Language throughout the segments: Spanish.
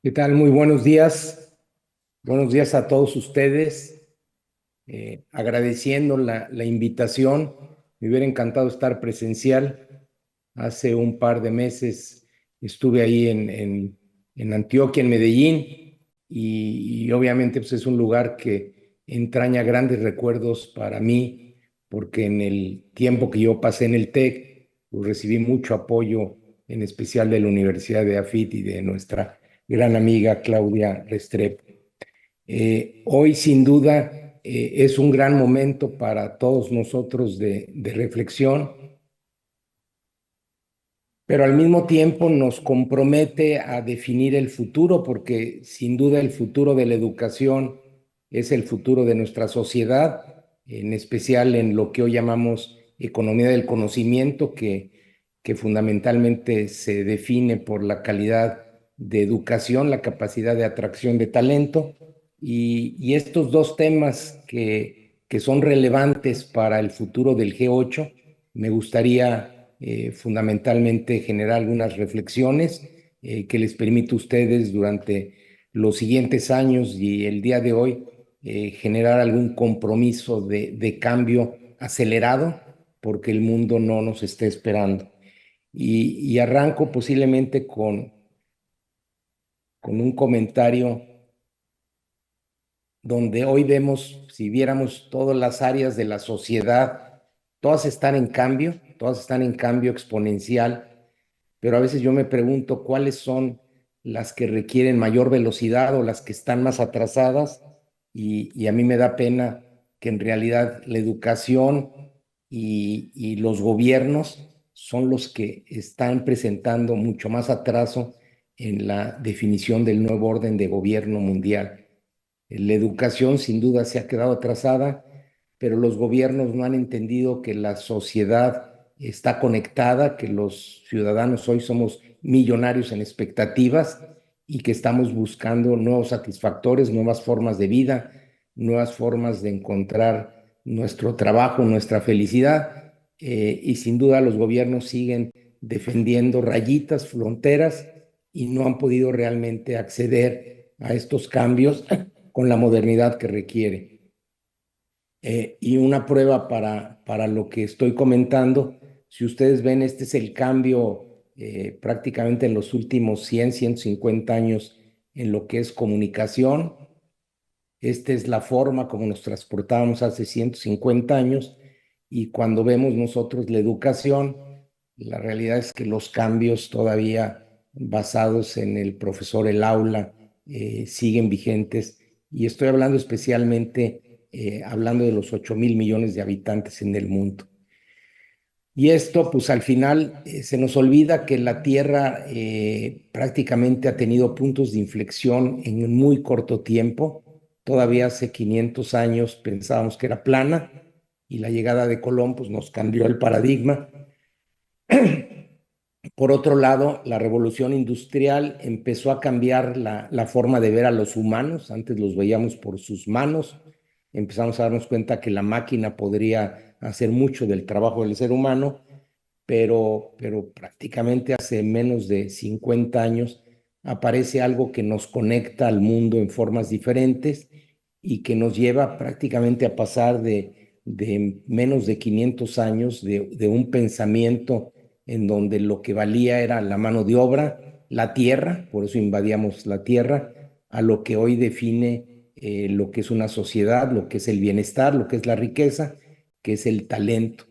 ¿Qué tal? Muy buenos días. Buenos días a todos ustedes. Agradeciendo la invitación. Me hubiera encantado estar presencial. Hace un par de meses estuve ahí en Antioquia, en Medellín, y obviamente pues, es un lugar que entraña grandes recuerdos para mí, porque en el tiempo que yo pasé en el TEC, pues, recibí mucho apoyo, en especial de la Universidad de AFIT y de nuestra gran amiga Claudia Restrepo. Hoy, sin duda, es un gran momento para todos nosotros de reflexión, pero al mismo tiempo nos compromete a definir el futuro, porque sin duda el futuro de la educación es el futuro de nuestra sociedad, en especial en lo que hoy llamamos economía del conocimiento, que fundamentalmente se define por la calidad de educación, la capacidad de atracción de talento, y estos dos temas que son relevantes para el futuro del G8. Me gustaría fundamentalmente generar algunas reflexiones que les permita a ustedes durante los siguientes años y el día de hoy generar algún compromiso de cambio acelerado, porque el mundo no nos está esperando. Y arranco posiblemente con un comentario donde hoy vemos, si viéramos todas las áreas de la sociedad, todas están en cambio exponencial, pero a veces yo me pregunto cuáles son las que requieren mayor velocidad o las que están más atrasadas, y a mí me da pena que en realidad la educación y los gobiernos son los que están presentando mucho más atraso en la definición del nuevo orden de gobierno mundial. La educación sin duda se ha quedado atrasada, pero los gobiernos no han entendido que la sociedad está conectada, que los ciudadanos hoy somos millonarios en expectativas y que estamos buscando nuevos satisfactores, nuevas formas de vida, nuevas formas de encontrar nuestro trabajo, nuestra felicidad. Y sin duda los gobiernos siguen defendiendo rayitas, fronteras, y no han podido realmente acceder a estos cambios con la modernidad que requiere. Y una prueba para lo que estoy comentando: si ustedes ven, este es el cambio prácticamente en los últimos 100, 150 años en lo que es comunicación. Esta es la forma como nos transportábamos hace 150 años, y cuando vemos nosotros la educación, la realidad es que los cambios todavía basados en el profesor, el aula, siguen vigentes, y estoy hablando especialmente, hablando de los 8.000 millones de habitantes en el mundo. Y esto, pues al final, se nos olvida que la Tierra prácticamente ha tenido puntos de inflexión en un muy corto tiempo. Todavía hace 500 años pensábamos que era plana, y la llegada de Colón pues, nos cambió el paradigma. Por otro lado, la revolución industrial empezó a cambiar la forma de ver a los humanos. Antes los veíamos por sus manos. Empezamos a darnos cuenta que la máquina podría hacer mucho del trabajo del ser humano, pero prácticamente hace menos de 50 años aparece algo que nos conecta al mundo en formas diferentes y que nos lleva prácticamente a pasar de menos de 500 años de un pensamiento en donde lo que valía era la mano de obra, la tierra, por eso invadíamos la tierra, a lo que hoy define lo que es una sociedad, lo que es el bienestar, lo que es la riqueza, que es el talento.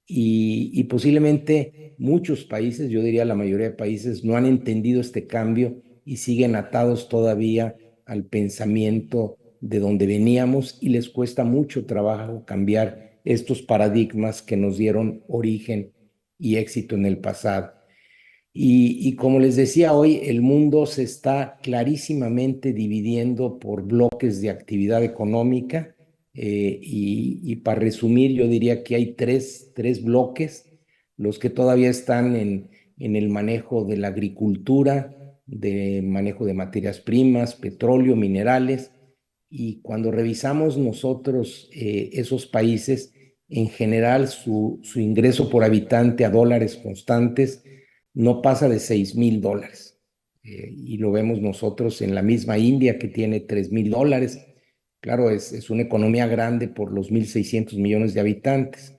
Y posiblemente muchos países, yo diría la mayoría de países, no han entendido este cambio y siguen atados todavía al pensamiento de donde veníamos, y les cuesta mucho trabajo cambiar estos paradigmas que nos dieron origen y éxito en el pasado. Y como les decía, hoy el mundo se está clarísimamente dividiendo por bloques de actividad económica, y para resumir, yo diría que hay tres bloques: los que todavía están en el manejo de la agricultura, de manejo de materias primas, petróleo, minerales, y cuando revisamos nosotros esos países, en general su ingreso por habitante a dólares constantes no pasa de $6,000. y lo vemos nosotros en la misma India que tiene $3,000. Claro, es una economía grande por los 1,600 millones de habitantes.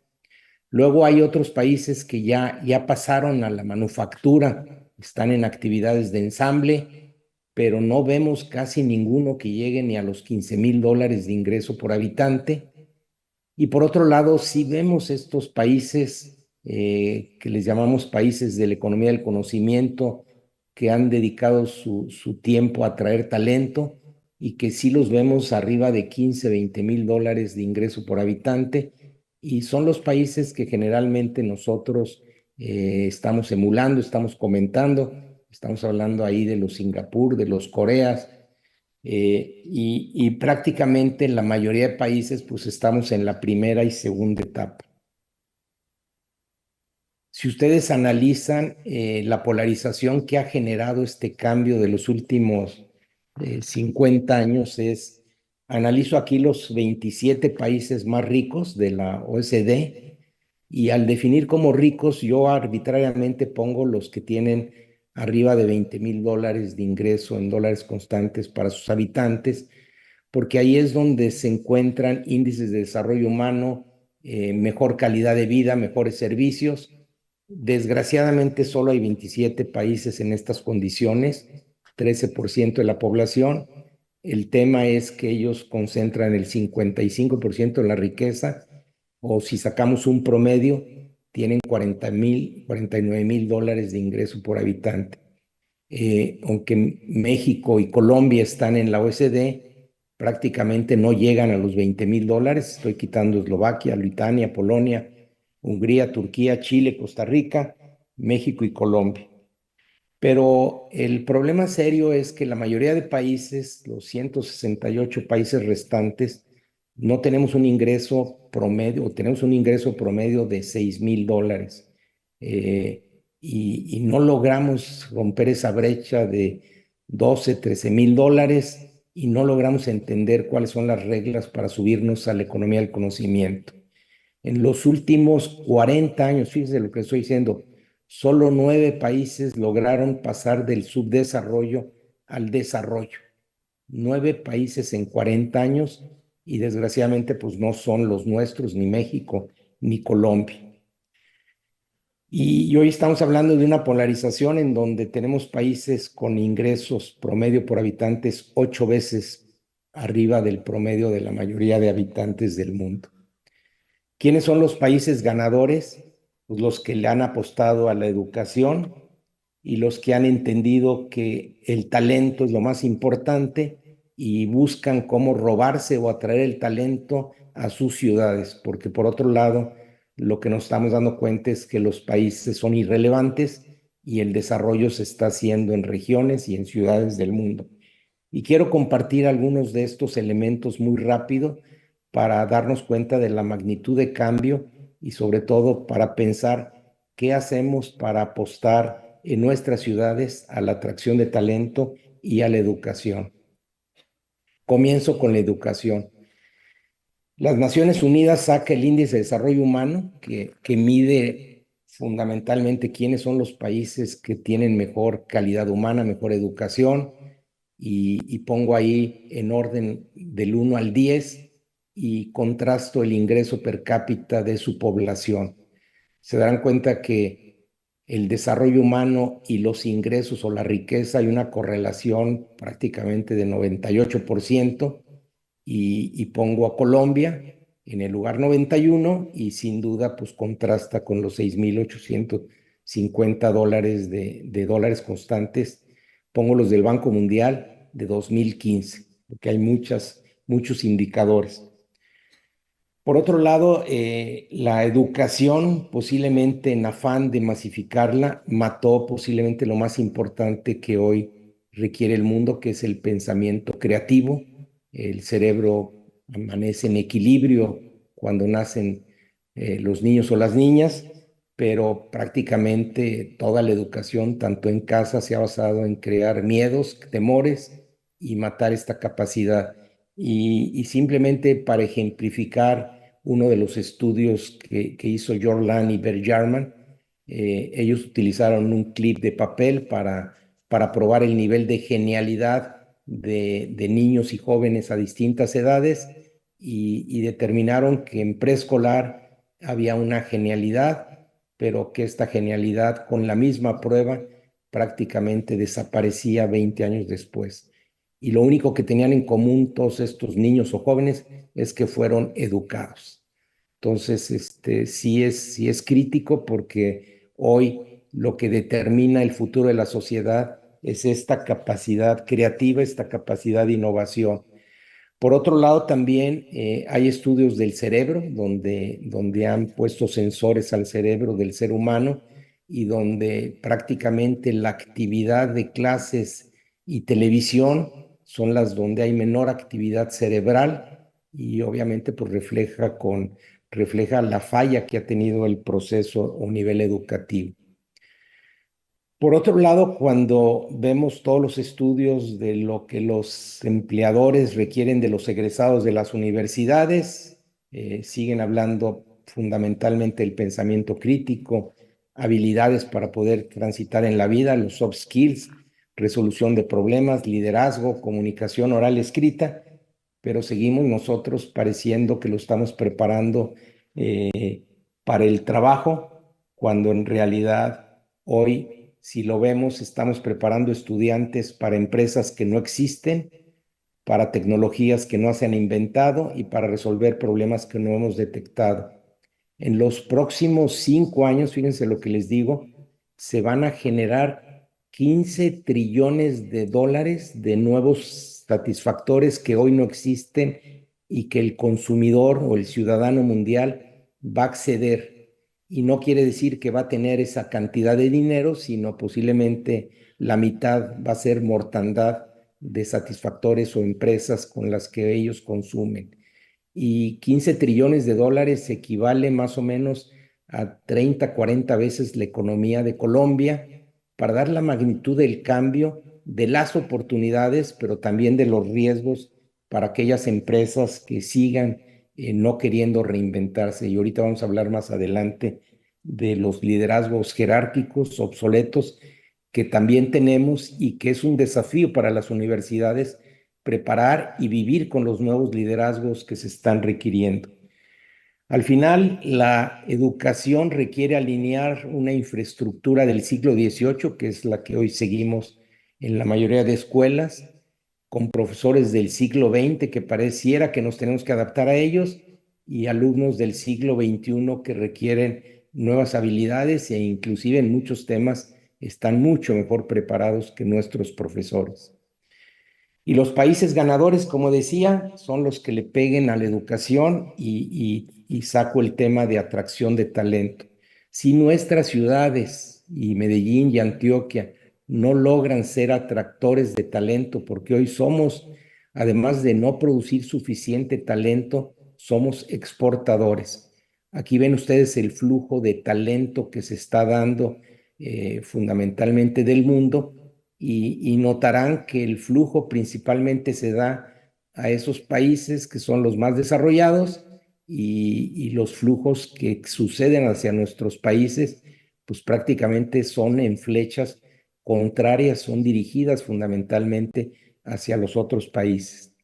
Luego hay otros países que ya pasaron a la manufactura, están en actividades de ensamble, pero no vemos casi ninguno que llegue ni a los $15,000 de ingreso por habitante. Y por otro lado, sí vemos estos países que les llamamos países de la economía del conocimiento, que han dedicado su tiempo a traer talento y que sí los vemos arriba de 15, $20,000 de ingreso por habitante. Y son los países que generalmente nosotros estamos emulando, estamos comentando, estamos hablando ahí de los Singapur, de los Coreas, y prácticamente en la mayoría de países pues estamos en la primera y segunda etapa. Si ustedes analizan la polarización que ha generado este cambio de los últimos 50 años, analizo aquí los 27 países más ricos de la OECD, y al definir como ricos yo arbitrariamente pongo los que tienen arriba de $20,000 de ingreso en dólares constantes para sus habitantes, porque ahí es donde se encuentran índices de desarrollo humano, mejor calidad de vida, mejores servicios. Desgraciadamente solo hay 27 países en estas condiciones, 13% de la población. El tema es que ellos concentran el 55% de la riqueza, o si sacamos un promedio, tienen 40,000, $49,000 de ingreso por habitante. Aunque México y Colombia están en la OECD, prácticamente no llegan a los $20,000. Estoy quitando Eslovaquia, Lituania, Polonia, Hungría, Turquía, Chile, Costa Rica, México y Colombia. Pero el problema serio es que la mayoría de países, los 168 países restantes, no tenemos un ingreso promedio, o tenemos un ingreso promedio de $6,000. Y no logramos romper esa brecha de 12, $13,000, y no logramos entender cuáles son las reglas para subirnos a la economía del conocimiento. En los últimos 40 años, fíjense lo que estoy diciendo, solo 9 países lograron pasar del subdesarrollo al desarrollo. 9 países en 40 años, y desgraciadamente pues no son los nuestros, ni México, ni Colombia. Y hoy estamos hablando de una polarización en donde tenemos países con ingresos promedio por habitantes 8 veces arriba del promedio de la mayoría de habitantes del mundo. ¿Quiénes son los países ganadores? Pues los que le han apostado a la educación y los que han entendido que el talento es lo más importante y buscan cómo robarse o atraer el talento a sus ciudades, porque por otro lado, lo que nos estamos dando cuenta es que los países son irrelevantes y el desarrollo se está haciendo en regiones y en ciudades del mundo. Y quiero compartir algunos de estos elementos muy rápido para darnos cuenta de la magnitud de cambio, y sobre todo para pensar qué hacemos para apostar en nuestras ciudades a la atracción de talento y a la educación. Comienzo con la educación. Las Naciones Unidas saca el Índice de Desarrollo Humano, que mide fundamentalmente quiénes son los países que tienen mejor calidad humana, mejor educación, y pongo ahí en orden del 1 al 10 y contrasto el ingreso per cápita de su población. Se darán cuenta que el desarrollo humano y los ingresos o la riqueza hay una correlación prácticamente de 98%, y pongo a Colombia en el lugar 91, y sin duda pues contrasta con los $6,850 de dólares constantes. Pongo los del Banco Mundial de 2015, porque hay muchos indicadores. Por otro lado, la educación, posiblemente en afán de masificarla, mató posiblemente lo más importante que hoy requiere el mundo, que es el pensamiento creativo. El cerebro amanece en equilibrio cuando nacen los niños o las niñas, pero prácticamente toda la educación, tanto en casa, se ha basado en crear miedos, temores y matar esta capacidad. Y simplemente para ejemplificar uno de los estudios que hizo Jorlan y Bert Jarman, ellos utilizaron un clip de papel para para probar el nivel de genialidad de niños y jóvenes a distintas edades y determinaron que en preescolar había una genialidad, pero que esta genialidad con la misma prueba prácticamente desaparecía 20 años después. Y lo único que tenían en común todos estos niños o jóvenes es que fueron educados. Entonces, sí es crítico porque hoy lo que determina el futuro de la sociedad es esta capacidad creativa, esta capacidad de innovación. Por otro lado, también hay estudios del cerebro donde han puesto sensores al cerebro del ser humano y donde prácticamente la actividad de clases y televisión son las donde hay menor actividad cerebral y obviamente pues refleja la falla que ha tenido el proceso o nivel educativo. Por otro lado, cuando vemos todos los estudios de lo que los empleadores requieren de los egresados de las universidades, siguen hablando fundamentalmente del pensamiento crítico, habilidades para poder transitar en la vida, los soft skills, resolución de problemas, liderazgo, comunicación oral, escrita, pero seguimos nosotros pareciendo que lo estamos preparando para el trabajo, cuando en realidad hoy, si lo vemos, estamos preparando estudiantes para empresas que no existen, para tecnologías que no se han inventado y para resolver problemas que no hemos detectado. En los próximos 5 años, fíjense lo que les digo, se van a generar 15 trillones de dólares de nuevos satisfactores que hoy no existen y que el consumidor o el ciudadano mundial va a acceder. Y no quiere decir que va a tener esa cantidad de dinero, sino posiblemente la mitad va a ser mortandad de satisfactores o empresas con las que ellos consumen. Y 15 trillones de dólares equivale más o menos a 30, 40 veces la economía de Colombia, para dar la magnitud del cambio, de las oportunidades, pero también de los riesgos para aquellas empresas que sigan no queriendo reinventarse. Y ahorita vamos a hablar más adelante de los liderazgos jerárquicos obsoletos que también tenemos y que es un desafío para las universidades preparar y vivir con los nuevos liderazgos que se están requiriendo. Al final, la educación requiere alinear una infraestructura del siglo XVIII, que es la que hoy seguimos en la mayoría de escuelas, con profesores del siglo XX que pareciera que nos tenemos que adaptar a ellos y alumnos del siglo XXI que requieren nuevas habilidades e inclusive en muchos temas están mucho mejor preparados que nuestros profesores. Y los países ganadores, como decía, son los que le peguen a la educación y saco el tema de atracción de talento. Si nuestras ciudades y Medellín y Antioquia no logran ser atractores de talento, porque hoy somos, además de no producir suficiente talento, somos exportadores. Aquí ven ustedes el flujo de talento que se está dando fundamentalmente del mundo y notarán que el flujo principalmente se da a esos países que son los más desarrollados y los flujos que suceden hacia nuestros países, pues prácticamente son en flechas contrarias, son dirigidas fundamentalmente hacia los otros países.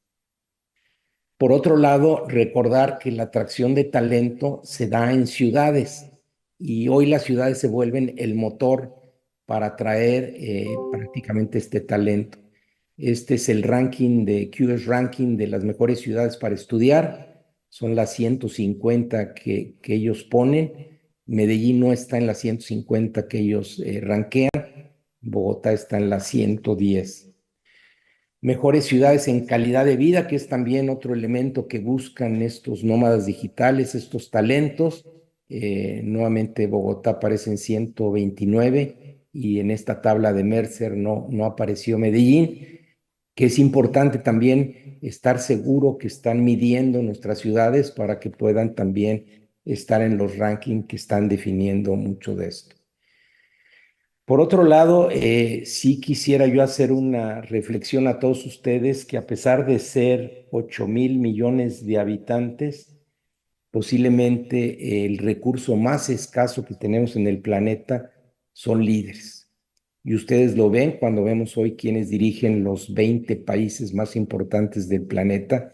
Por otro lado, recordar que la atracción de talento se da en ciudades y hoy las ciudades se vuelven el motor para atraer prácticamente este talento. Este es el ranking de QS Ranking de las mejores ciudades para estudiar. Son las 150 que ellos ponen. Medellín no está en las 150 que ellos rankean. Bogotá está en las 110. Mejores ciudades en calidad de vida, que es también otro elemento que buscan estos nómadas digitales, estos talentos. Nuevamente Bogotá aparece en 129 y en esta tabla de Mercer no apareció Medellín, que es importante también estar seguro que están midiendo nuestras ciudades para que puedan también estar en los rankings que están definiendo mucho de esto. Por otro lado, sí quisiera yo hacer una reflexión a todos ustedes que a pesar de ser 8.000 millones de habitantes, posiblemente el recurso más escaso que tenemos en el planeta son líderes. y ustedes lo ven cuando vemos hoy quienes dirigen los 20 países más importantes del planeta.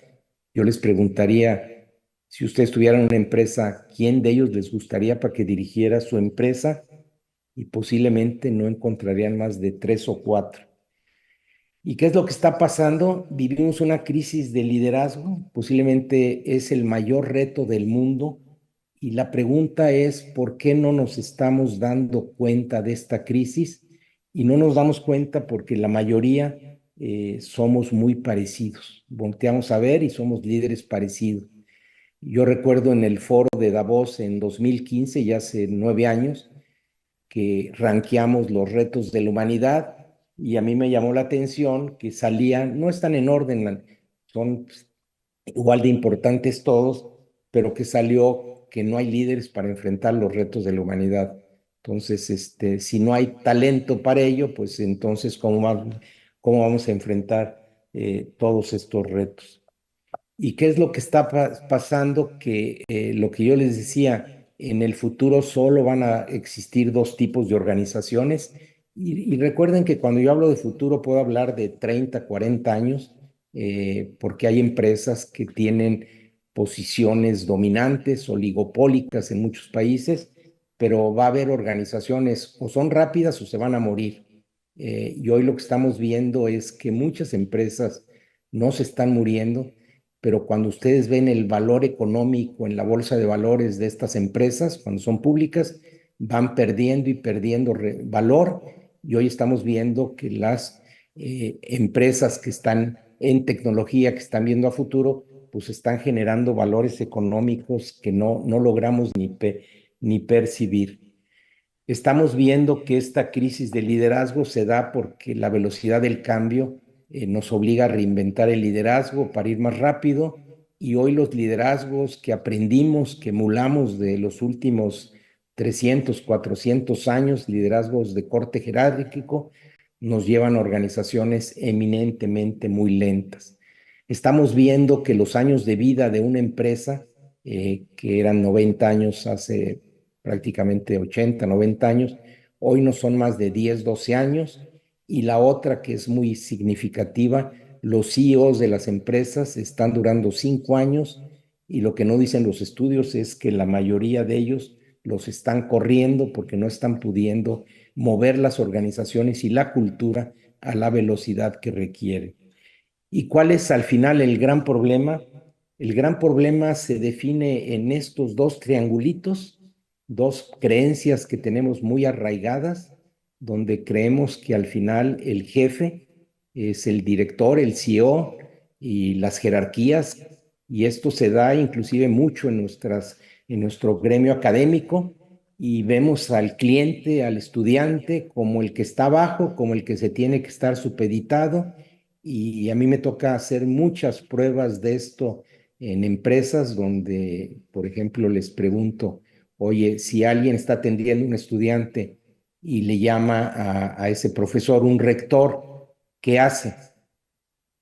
Yo les preguntaría, si ustedes tuvieran una empresa, ¿quién de ellos les gustaría para que dirigiera su empresa? Y posiblemente no encontrarían más de 3 o 4. ¿Y qué es lo que está pasando? Vivimos una crisis de liderazgo, posiblemente es el mayor reto del mundo. Y la pregunta es, ¿por qué no nos estamos dando cuenta de esta crisis? Y no nos damos cuenta porque la mayoría somos muy parecidos. Volteamos a ver y somos líderes parecidos. Yo recuerdo en el foro de Davos en 2015, ya hace 9 años, que rankeamos los retos de la humanidad y a mí me llamó la atención que salían, no están en orden, son igual de importantes todos, pero que salió que no hay líderes para enfrentar los retos de la humanidad. Entonces, si no hay talento para ello, pues entonces, ¿cómo vamos a enfrentar todos estos retos? ¿Y qué es lo que está pasando? Que lo que yo les decía, en el futuro solo van a existir dos tipos de organizaciones. Y recuerden que cuando yo hablo de futuro puedo hablar de 30, 40 años, porque hay empresas que tienen posiciones dominantes, oligopólicas en muchos países, pero va a haber organizaciones o son rápidas o se van a morir. Y hoy lo que estamos viendo es que muchas empresas no se están muriendo, pero cuando ustedes ven el valor económico en la bolsa de valores de estas empresas, cuando son públicas, van perdiendo y perdiendo valor. Y hoy estamos viendo que las empresas que están en tecnología, que están viendo a futuro, pues están generando valores económicos que no logramos ni percibir. Estamos viendo que esta crisis de liderazgo se da porque la velocidad del cambio nos obliga a reinventar el liderazgo para ir más rápido, y hoy los liderazgos que aprendimos, que emulamos de los últimos 300, 400 años, liderazgos de corte jerárquico, nos llevan a organizaciones eminentemente muy lentas. Estamos viendo que los años de vida de una empresa, que eran 90 años hace prácticamente 80, 90 años, hoy no son más de 10, 12 años. Y la otra que es muy significativa, los CEOs de las empresas están durando 5 años, y lo que no dicen los estudios es que la mayoría de ellos los están corriendo porque no están pudiendo mover las organizaciones y la cultura a la velocidad que requiere. ¿Y cuál es al final el gran problema? El gran problema se define en estos dos triangulitos, dos creencias que tenemos muy arraigadas, donde creemos que al final el jefe es el director, el CEO y las jerarquías, y esto se da inclusive mucho en nuestro gremio académico, y vemos al cliente, al estudiante, como el que está abajo, como el que se tiene que estar supeditado. Y a mí me toca hacer muchas pruebas de esto en empresas donde, por ejemplo, les pregunto, oye, si alguien está atendiendo a un estudiante y le llama a ese profesor un rector, ¿qué hace?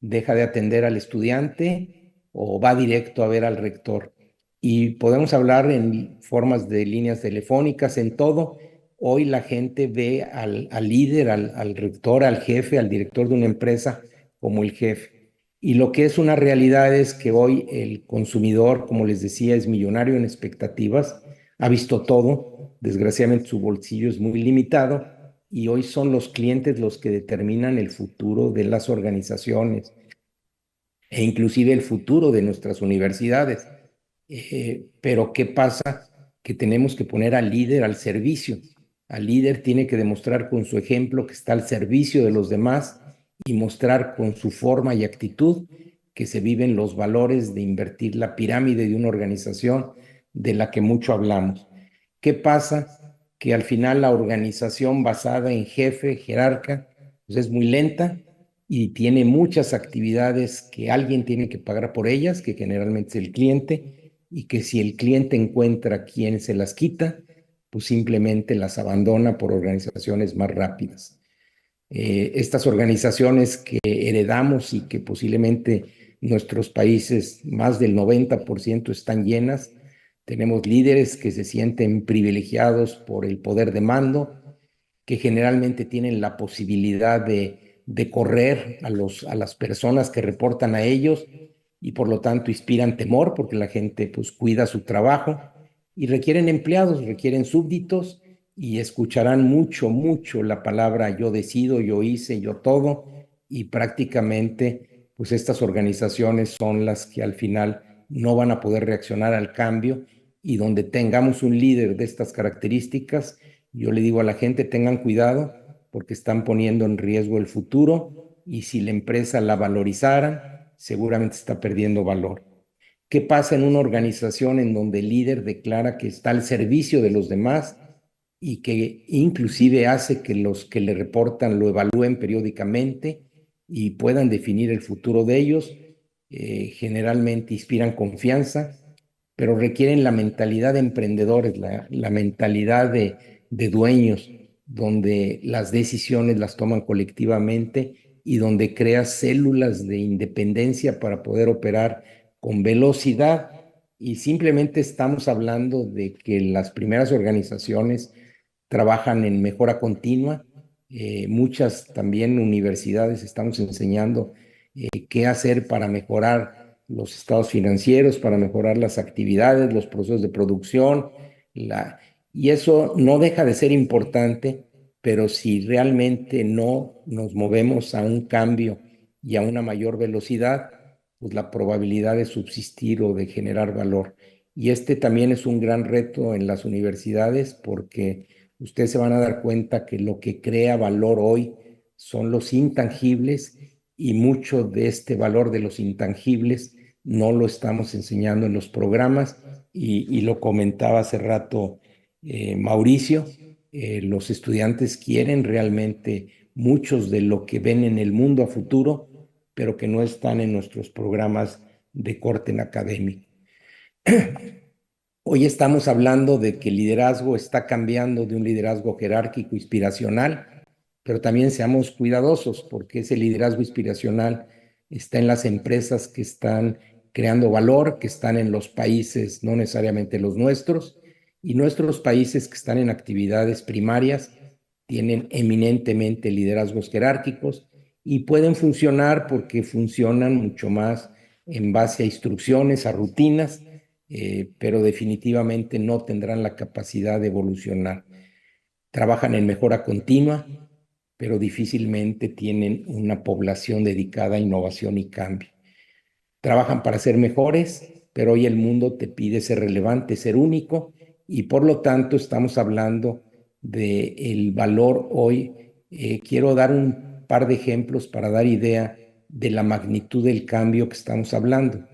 ¿Deja de atender al estudiante o va directo a ver al rector? Y podemos hablar en formas de líneas telefónicas, en todo. Hoy la gente ve al líder, al rector, al jefe, al director de una empresa como el jefe. Y lo que es una realidad es que hoy el consumidor, como les decía, es millonario en expectativas, ha visto todo, desgraciadamente su bolsillo es muy limitado, y hoy son los clientes los que determinan el futuro de las organizaciones e inclusive el futuro de nuestras universidades. Pero ¿qué pasa? Que tenemos que poner al líder al servicio. Al líder tiene que demostrar con su ejemplo que está al servicio de los demás, y mostrar con su forma y actitud que se viven los valores de invertir la pirámide de una organización de la que mucho hablamos. ¿Qué pasa? Que al final la organización basada en jefe, jerarca, pues es muy lenta y tiene muchas actividades que alguien tiene que pagar por ellas, que generalmente es el cliente, y que si el cliente encuentra quien se las quita, pues simplemente las abandona por organizaciones más rápidas. Estas organizaciones que heredamos y que posiblemente nuestros países, más del 90% están llenas, tenemos líderes que se sienten privilegiados por el poder de mando, que generalmente tienen la posibilidad de correr a las personas que reportan a ellos y por lo tanto inspiran temor porque la gente pues cuida su trabajo y requieren empleados, requieren súbditos y escucharán mucho, mucho la palabra yo decido, yo hice, yo todo y prácticamente pues estas organizaciones son las que al final no van a poder reaccionar al cambio y donde tengamos un líder de estas características, yo le digo a la gente tengan cuidado porque están poniendo en riesgo el futuro y si la empresa la valorizaran, seguramente está perdiendo valor. ¿Qué pasa en una organización en donde el líder declara que está al servicio de los demás y que inclusive hace que los que le reportan lo evalúen periódicamente y puedan definir el futuro de ellos? Generalmente inspiran confianza, pero requieren la mentalidad de emprendedores, la mentalidad de dueños, donde las decisiones las toman colectivamente y donde creas células de independencia para poder operar con velocidad. Y simplemente estamos hablando de que las primeras organizaciones trabajan en mejora continua. Muchas también universidades estamos enseñando qué hacer para mejorar los estados financieros, para mejorar las actividades, los procesos de producción, la, y eso no deja de ser importante, pero si realmente no nos movemos a un cambio y a una mayor velocidad, pues la probabilidad de subsistir o de generar valor. Y este también es un gran reto en las universidades porque ustedes se van a dar cuenta que lo que crea valor hoy son los intangibles y mucho de este valor de los intangibles no lo estamos enseñando en los programas y lo comentaba hace rato Mauricio, los estudiantes quieren realmente muchos de lo que ven en el mundo a futuro, pero que no están en nuestros programas de corte académico. Hoy estamos hablando de que el liderazgo está cambiando de un liderazgo jerárquico, inspiracional, pero también seamos cuidadosos porque ese liderazgo inspiracional está en las empresas que están creando valor, que están en los países, no necesariamente los nuestros, y nuestros países que están en actividades primarias tienen eminentemente liderazgos jerárquicos y pueden funcionar porque funcionan mucho más en base a instrucciones, a rutinas, pero definitivamente no tendrán la capacidad de evolucionar. Trabajan en mejora continua, pero difícilmente tienen una población dedicada a innovación y cambio. Trabajan para ser mejores, pero hoy el mundo te pide ser relevante, ser único, y por lo tanto estamos hablando del valor hoy. Quiero dar un par de ejemplos para dar idea de la magnitud del cambio que estamos hablando.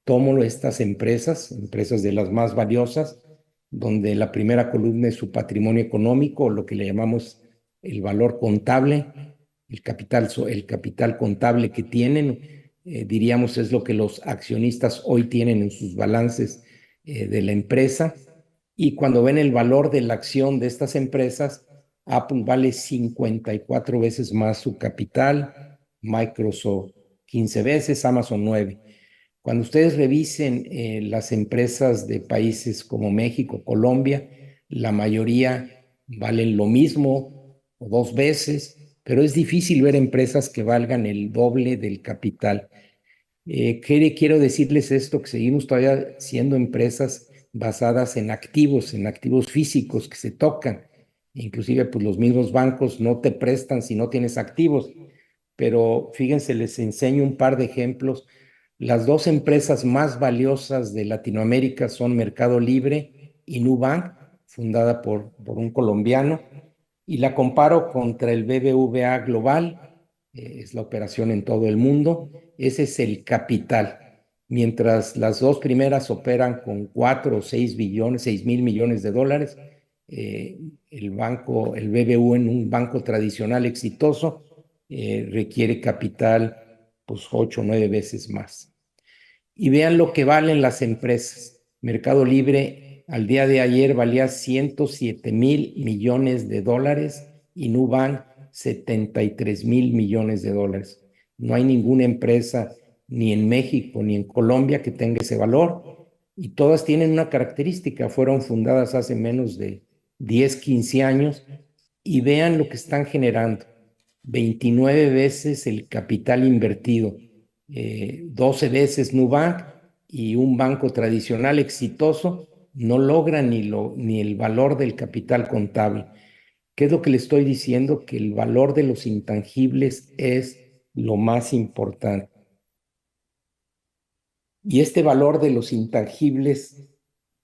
Tomo estas empresas, empresas de las más valiosas, donde la primera columna es su patrimonio económico, lo que le llamamos el valor contable, el capital contable que tienen, diríamos es lo que los accionistas hoy tienen en sus balances de la empresa. Y cuando ven el valor de la acción de estas empresas, Apple vale 54 veces más su capital, Microsoft 15 veces, Amazon 9. Cuando ustedes revisen las empresas de países como México, Colombia, la mayoría valen lo mismo o dos veces, pero es difícil ver empresas que valgan el doble del capital. Quiero decirles esto, que seguimos todavía siendo empresas basadas en activos físicos que se tocan. Inclusive, pues los mismos bancos no te prestan si no tienes activos. Pero fíjense, les enseño un par de ejemplos. Las dos empresas más valiosas de Latinoamérica son Mercado Libre y Nubank, fundada por un colombiano, y la comparo contra el BBVA Global, es la operación en todo el mundo, ese es el capital. Mientras las dos primeras operan con 4 o 6 billones, 6.000 millones de dólares, eh, el BBVA en un banco tradicional exitoso, requiere capital pues 8 o 9 veces más. Y vean lo que valen las empresas. Mercado Libre al día de ayer valía 107.000 millones de dólares y Nubank 73.000 millones de dólares. No hay ninguna empresa ni en México ni en Colombia que tenga ese valor y todas tienen una característica. Fueron fundadas hace menos de 10, 15 años y vean lo que están generando. 29 veces el capital invertido, 12 veces Nubank, y un banco tradicional exitoso no logra ni el valor del capital contable. ¿Qué es lo que le estoy diciendo? Que el valor de los intangibles es lo más importante. Y este valor de los intangibles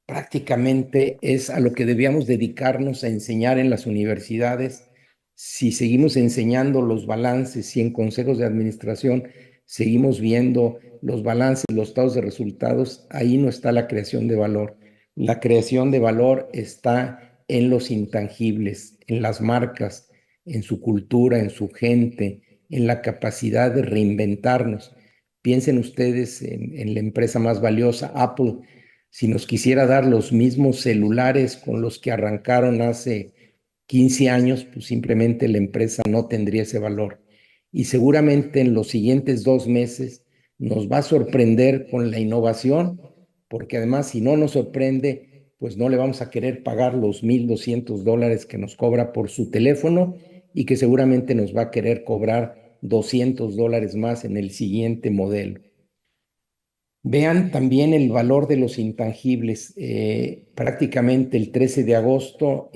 prácticamente es a lo que debíamos dedicarnos a enseñar en las universidades. Si seguimos enseñando los balances, si en consejos de administración seguimos viendo los balances, los estados de resultados, ahí no está la creación de valor. La creación de valor está en los intangibles, en las marcas, en su cultura, en su gente, en la capacidad de reinventarnos. Piensen ustedes en la empresa más valiosa, Apple. Si nos quisiera dar los mismos celulares con los que arrancaron hace 15 años, pues simplemente la empresa no tendría ese valor. Y seguramente en los siguientes 2 meses nos va a sorprender con la innovación, porque además si no nos sorprende, pues no le vamos a querer pagar los $1,200 que nos cobra por su teléfono, y que seguramente nos va a querer cobrar $200 más en el siguiente modelo. Vean también el valor de los intangibles. Prácticamente el 13 de agosto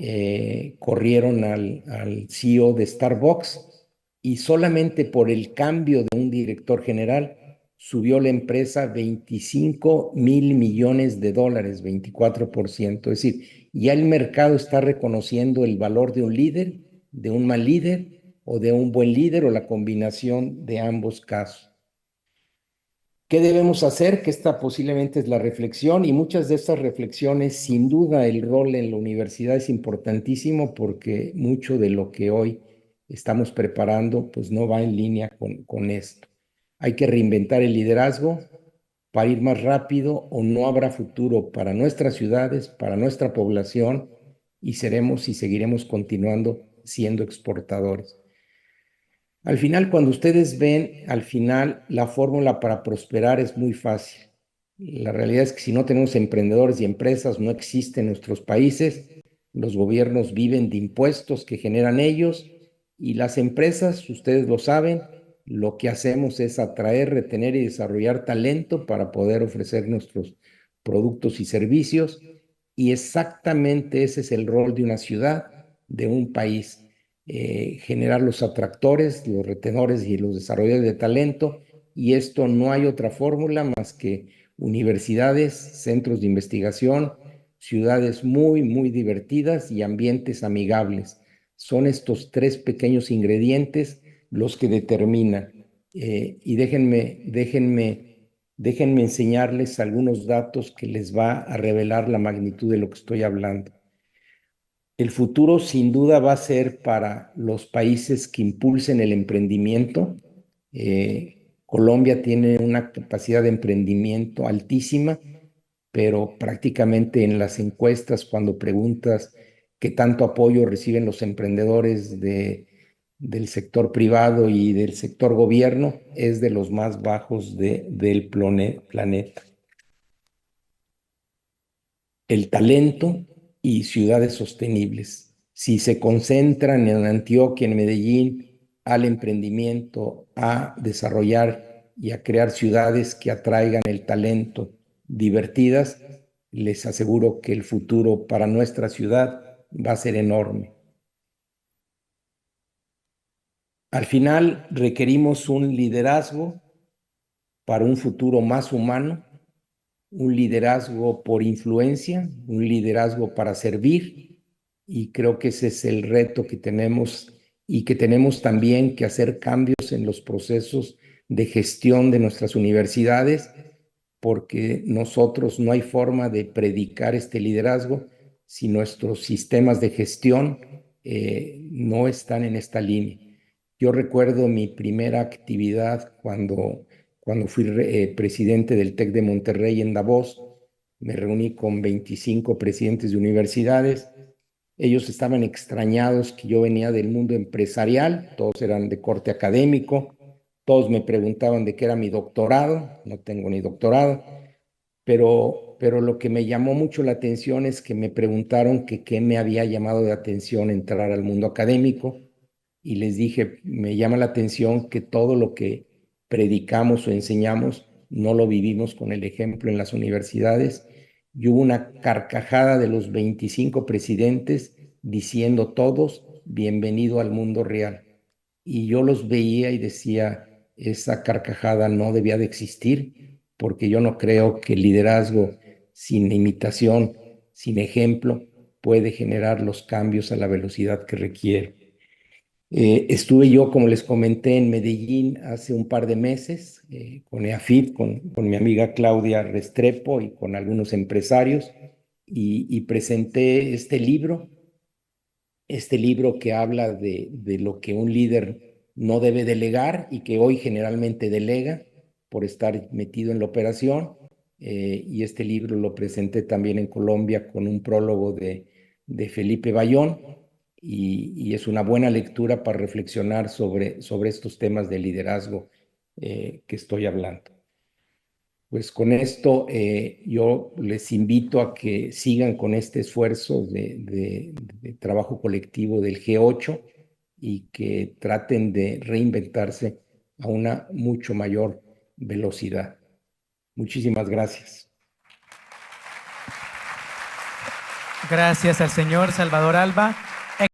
corrieron al CEO de Starbucks, y solamente por el cambio de un director general subió la empresa 25,000 millones de dólares, 24%. Es decir, ya el mercado está reconociendo el valor de un líder, de un mal líder o de un buen líder, o la combinación de ambos casos. ¿Qué debemos hacer? Que esta posiblemente es la reflexión, y muchas de estas reflexiones, sin duda, el rol en la universidad es importantísimo, porque mucho de lo que hoy estamos preparando pues no va en línea con esto. Hay que reinventar el liderazgo para ir más rápido, o no habrá futuro para nuestras ciudades, para nuestra población, y seremos y seguiremos continuando siendo exportadores. Al final, cuando ustedes ven, al final la fórmula para prosperar es muy fácil. La realidad es que si no tenemos emprendedores y empresas, no existen nuestros países. Los gobiernos viven de impuestos que generan ellos, y las empresas, ustedes lo saben, lo que hacemos es atraer, retener y desarrollar talento para poder ofrecer nuestros productos y servicios. Y exactamente ese es el rol de una ciudad, de un país: generar los atractores, los retenores y los desarrolladores de talento. Y esto no hay otra fórmula más que universidades, centros de investigación, ciudades muy, muy divertidas y ambientes amigables. Son estos tres pequeños ingredientes los que determinan. Y déjenme enseñarles algunos datos que les va a revelar la magnitud de lo que estoy hablando. El futuro sin duda va a ser para los países que impulsen el emprendimiento. Colombia tiene una capacidad de emprendimiento altísima, pero prácticamente en las encuestas, cuando preguntas qué tanto apoyo reciben los emprendedores del sector privado y del sector gobierno, es de los más bajos del planeta. El talento y ciudades sostenibles. Si se concentran en Antioquia, en Medellín, al emprendimiento, a desarrollar y a crear ciudades que atraigan el talento, divertidas, les aseguro que el futuro para nuestra ciudad va a ser enorme. Al final requerimos un liderazgo para un futuro más humano, un liderazgo por influencia, un liderazgo para servir, y creo que ese es el reto que tenemos, y que tenemos también que hacer cambios en los procesos de gestión de nuestras universidades, porque nosotros no hay forma de predicar este liderazgo si nuestros sistemas de gestión no están en esta línea. Yo recuerdo mi primera actividad cuando fui presidente del TEC de Monterrey en Davos. Me reuní con 25 presidentes de universidades. Ellos estaban extrañados que yo venía del mundo empresarial, todos eran de corte académico, todos me preguntaban de qué era mi doctorado. No tengo ni doctorado. pero lo que me llamó mucho la atención es que me preguntaron que qué me había llamado de atención entrar al mundo académico y les dije, me llama la atención que todo lo que predicamos o enseñamos no lo vivimos con el ejemplo en las universidades. Y hubo una carcajada de los 25 presidentes diciendo todos, bienvenido al mundo real. Y yo los veía y decía, esa carcajada no debía de existir, porque yo no creo que el liderazgo sin imitación, sin ejemplo, puede generar los cambios a la velocidad que requiere. Estuve yo, como les comenté, en Medellín hace un par de meses con EAFIT, con mi amiga Claudia Restrepo y con algunos empresarios, y presenté este libro que habla de lo que un líder no debe delegar y que hoy generalmente delega por estar metido en la operación. Y este libro lo presenté también en Colombia con un prólogo de Felipe Bayón y es una buena lectura para reflexionar sobre estos temas de liderazgo que estoy hablando. Pues con esto yo les invito a que sigan con este esfuerzo de trabajo colectivo del G8 y que traten de reinventarse a una mucho mayor velocidad. Muchísimas gracias. Gracias al señor Salvador Alba.